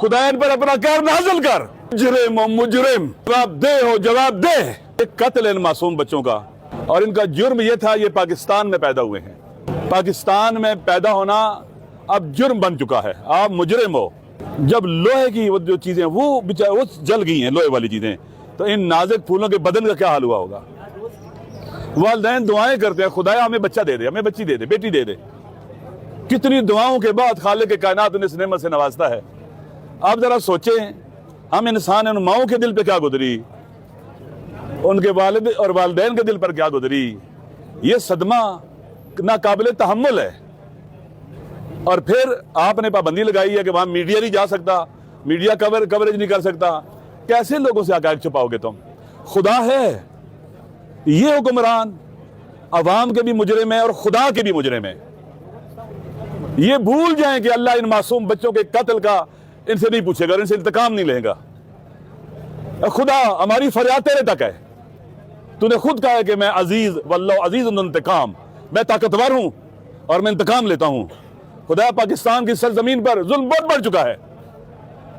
खुदा इन पर अपना कहर नाज़िल कर। मुजरिम हो मुजरिम, जवाब दे। एक कत्ल इन मासूम बच्चों का, और इनका जुर्म ये था, ये पाकिस्तान में पैदा हुए हैं। पाकिस्तान में पैदा होना अब जुर्म बन चुका है। आप मुजरिम हो। जब लोहे की वो जो चीजें वो जल गई हैं, लोहे वाली चीजें, तो इन नाजुक फूलों के बदन का क्या हाल हुआ होगा। वालिदैन दुआएं करते हैं, खुदाया हमें बच्चा दे दे, हमें बच्ची दे दे, बेटी दे दे। कितनी दुआओं के बाद खालिक के कायनात उन्हें इस नेमत से नवाजता है। आप जरा सोचें, हम इंसान हैं, उन माओं के दिल पे क्या गुजरी, उनके वालिद और वालिदैन के दिल पर क्या गुजरी। ये सदमा नाकाबिल तहम्मुल है। और फिर आपने पाबंदी लगाई है कि वहां मीडिया नहीं जा सकता, मीडिया कवरेज नहीं कर सकता। कैसे लोगों से हक़ाइक़ छुपाओगे तुम। खुदा है, ये हुक्मरान अवाम के भी मुजरिम है और खुदा के भी मुजरिम है। ये भूल जाएं कि अल्लाह इन मासूम बच्चों के कत्ल का इनसे नहीं पूछेगा, इनसे इंतकाम नहीं लेगा। खुदा हमारी फरियाद तेरे तक है। तूने खुद कहा है कि मैं अजीज वल्लाह अजीज इंतकाम, मैं ताकतवर हूं और मैं इंतकाम लेता हूं। खुदा पाकिस्तान की सरजमीन पर जुल्म बहुत बढ़ चुका है।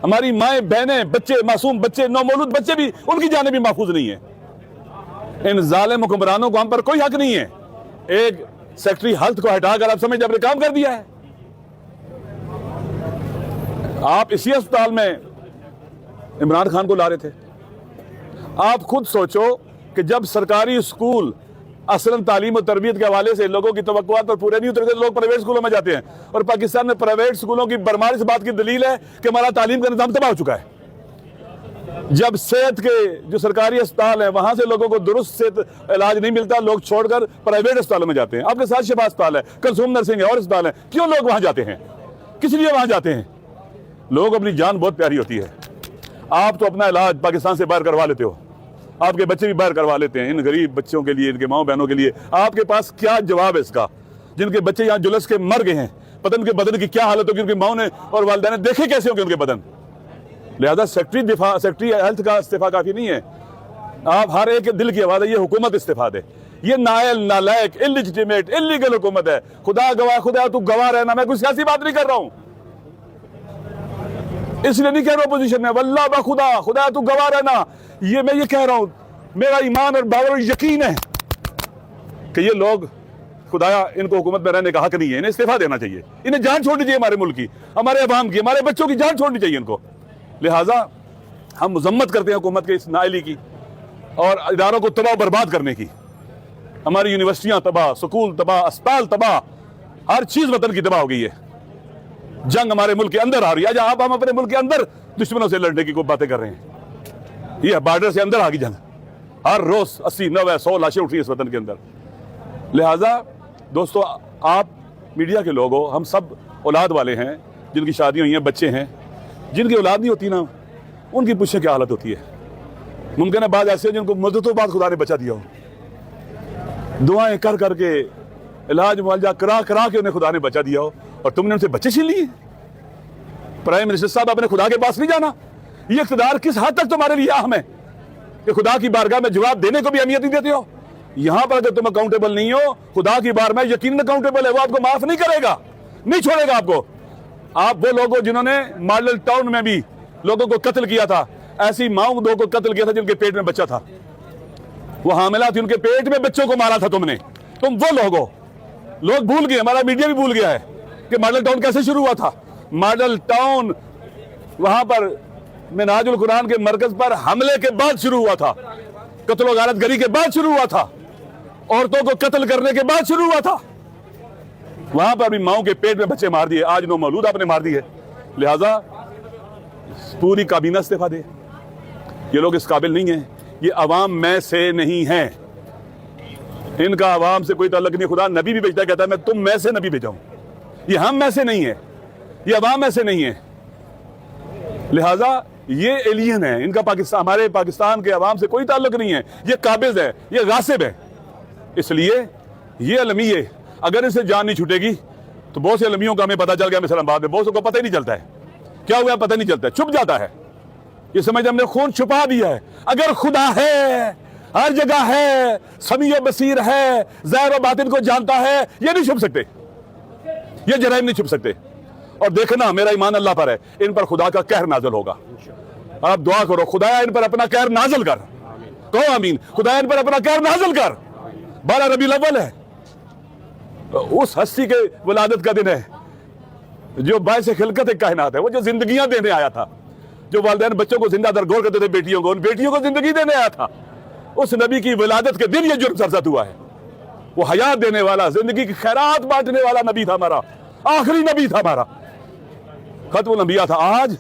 हमारी माएं बहनें बच्चे, मासूम बच्चे, नौमौलूद बच्चे भी, उनकी जानें भी महफूज नहीं है। इन जालिम हुक्मरानों को हम पर कोई हक नहीं है। एक सेक्रेटरी हेल्थ को हटाकर आप समझ अपने काम कर दिया है। आप इसी अस्पताल में इमरान खान को ला रहे थे। आप खुद सोचो कि जब सरकारी स्कूल असलन तालीम और तरबियत के हवाले से लोगों की तवक्कुआत पर पूरे नहीं उतरते, लोग प्राइवेट स्कूलों में जाते हैं। और पाकिस्तान में प्राइवेट स्कूलों की बरमार इस बात की दलील है कि हमारा तालीम का निज़ाम तबाह हो चुका है। जब सेहत के जो सरकारी अस्पताल है वहां से लोगों को दुरुस्त सेहत इलाज नहीं मिलता, लोग छोड़कर प्राइवेट अस्पतालों में जाते हैं। आपके साथ शिफा अस्पताल है, कलसूम नर्सिंग है और अस्पताल है। क्यों लोग वहां जाते हैं, किस लिए वहां जाते हैं। लोग अपनी जान बहुत प्यारी होती है। आप तो अपना इलाज पाकिस्तान से बाहर करवा लेते हो, आपके बच्चे भी बाहर करवा लेते हैं। इन गरीब बच्चों के लिए, इनके माओ बहनों के लिए आपके पास क्या जवाब है इसका, जिनके बच्चे यहाँ जुलस के मर गए हैं। पता उनके बदन की क्या हालत होगी, उनकी माओ ने और वालिदैन ने देखे कैसे होंगे उनके बदन। लिहाजा सेक्रेटरी हेल्थ का इस्तीफा काफी नहीं है। आप हर एक दिल की आवाज है, ये हुकूमत इस्तीफा दे। ये नायल, नालायक, इलिजिटिमेट, इलीगल हुकूमत है। खुदा गवाह, खुदा तू गवाह रहना, मैं कोई सियासी बात नहीं कर रहा हूं, इसलिए नहीं कह रहा पोजीशन में, वल्लाह बा खुदा, खुदा तू गवाह रहना। ये मैं ये कह रहा हूं, मेरा ईमान और बावर और यकीन है कि ये लोग, खुदाया इनको हुकूमत में रहने का हक नहीं है, इन्हें इस्तीफा देना चाहिए, इन्हें जान छोड़नी चाहिए, हमारे मुल्क की, हमारे अवाम की, हमारे बच्चों की जान छोड़नी चाहिए इनको। लिहाजा हम मजम्मत करते हैं हुकूमत के इस नाइली की और इदारों को तबाह बर्बाद करने की। हमारी यूनिवर्सिटियां तबाह, स्कूल तबाह, अस्पताल तबाह, हर चीज वतन की तबाह हो गई है। जंग हमारे मुल्क के अंदर आ रही है। आज आप हम अपने मुल्क के अंदर दुश्मनों से लड़ने की कोई बातें कर रहे हैं। ये बॉर्डर से अंदर आ गई जंग। हर रोज 80, 90, 100 लाशें उठ रही है इस वतन के अंदर। लिहाजा दोस्तों, आप मीडिया के लोग हो, हम सब औलाद वाले हैं, जिनकी शादी हुई हैं, बच्चे हैं। जिनकी औलाद नहीं होती ना, उनकी पूछे क्या हालत होती है। मुमकिन है बाद ऐसे जिनको मुद्दतों बाद खुदा ने बचा दिया हो, दुआएं कर करके, इलाज मुआवजा करा करा के उन्हें खुदा ने बचा दिया हो, और तुमने उनसे बच्चे छीन लिए। प्राइम मिनिस्टर साहब, अपने खुदा के पास नहीं जाना। ये इख्तियार किस हद तक तुम्हारे लिए अहम है कि खुदा की बारगाह में जवाब देने को भी अहमियत नहीं देते हो। यहां पर अगर तुम अकाउंटेबल नहीं हो, खुदा की बार में यकीनन अकाउंटेबल है, वो आपको माफ नहीं करेगा, नहीं छोड़ेगा आपको। आप वो लोग हो जिन्होंने मॉडल टाउन में भी लोगों को कत्ल किया था, ऐसी माओं दो को कत्ल किया था जिनके पेट में बच्चा था, वो हामिला थी, उनके पेट में बच्चों को मारा था तुमने। तुम वो लोग हो। लोग भूल गए, हमारा मीडिया भी भूल गया है कि मॉडल टाउन कैसे शुरू हुआ था। मॉडल टाउन वहां पर मिनाजुल कुरान के मरकज पर हमले के बाद शुरू हुआ था, कत्ल और गारतगरी के बाद शुरू हुआ था, औरतों को कत्ल करने के बाद शुरू हुआ था। वहां पर भी माओं के पेट में बच्चे मार दिए। आज नो मौलूद आपने मार दी है। लिहाजा पूरी काबीना इस्तीफा दे। ये लोग इस काबिल नहीं है, ये अवाम में से नहीं है, इनका अवाम से कोई ताल्लुक नहीं। खुदा नबी भी भेजता, कहता है मैं तुम में से नबी भेजाऊं। ये हम में से नहीं है, ये अवाम में से नहीं है। लिहाजा ये एलियन है, इनका पाकिस्तान, हमारे पाकिस्तान के अवाम से कोई ताल्लुक नहीं है। ये काबिज है, ये गासिब है। इसलिए ये अलमी है, अगर इसे जान नहीं छूटेगी तो बहुत से अलमियों का हमें पता चल गया इस्लामाबाद में, बहुत से को पता ही नहीं चलता है क्या हुआ, पता नहीं चलता है, छुप जाता है। ये समझ हमने खून छुपा दिया है। अगर खुदा है, हर जगह है, समीअ बसीर है, ज़ाहिर व बातिन को जानता है, ये नहीं छुप सकते, ये जराइम नहीं छुप सकते। اور دیکھنا میرا ایمان اللہ پر ہے، ان پر خدا کا قہر نازل ہوگا۔ آپ دعا کرو خدایا ان پر اپنا قہر نازل کر، کہو آمین، خدایا ان پر اپنا قہر نازل کر۔ 12 ربیع الاول ہے، اس ہستی کے ولادت کا دن ہے جو باعث خلقت کائنات ہے، وہ جو زندگیاں دینے آیا تھا، جو والدین بچوں کو زندہ درگور کرتے تھے بیٹیوں کو، ان بیٹیوں کو زندگی دینے آیا تھا۔ اس نبی کی ولادت کے دن یہ جرم سرزد ہوا ہے۔ وہ حیات دینے والا، زندگی کی خیرات بانٹنے والا نبی تھا ہمارا، آخری نبی تھا ہمارا، ختم الانبیاء تھا۔ آج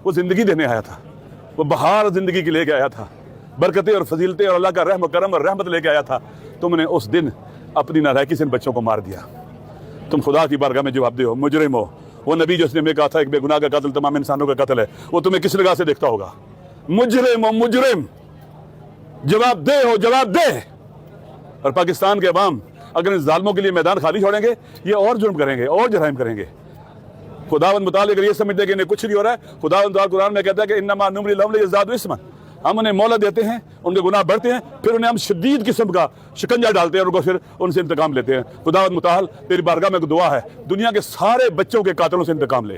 وہ زندگی دینے آیا تھا، وہ بہار زندگی کی لے کے آیا تھا، برکتیں اور فضیلتیں اور اللہ کا رحم و کرم اور رحمت لے کے آیا تھا۔ تم نے اس دن اپنی نالائکی سے ان بچوں کو مار دیا۔ تم خدا کی بارگاہ میں جواب دہ ہو، مجرم ہو۔ وہ نبی جس نے میں کہا تھا ایک بے گناہ کا قتل تمام انسانوں کا قتل ہے، وہ تمہیں کس نگاہ سے دیکھتا ہوگا؟ مجرم ہو، مجرم، جواب دہ ہو، جواب دہ۔ اور پاکستان کے عوام اگر ان ظالموں کے لیے میدان خالی چھوڑیں گے، یہ اور جرم کریں گے، اور جرائم کریں گے۔ خداوند متعال اگر یہ سمجھتے کہ انہیں کچھ نہیں ہو رہا ہے، خداوند تعالیٰ قرآن میں کہتا ہے کہ انما نملی لہم لیزدادوا اثما، ہم انہیں مہلت دیتے ہیں، ان کے گناہ بڑھتے ہیں، پھر انہیں ہم شدید قسم کا شکنجہ ڈالتے ہیں اور ان کو پھر ان سے انتقام لیتے ہیں۔ خداوند متعال تیری بارگاہ میں دعا ہے، دنیا کے سارے بچوں کے قاتلوں سے انتقام لے۔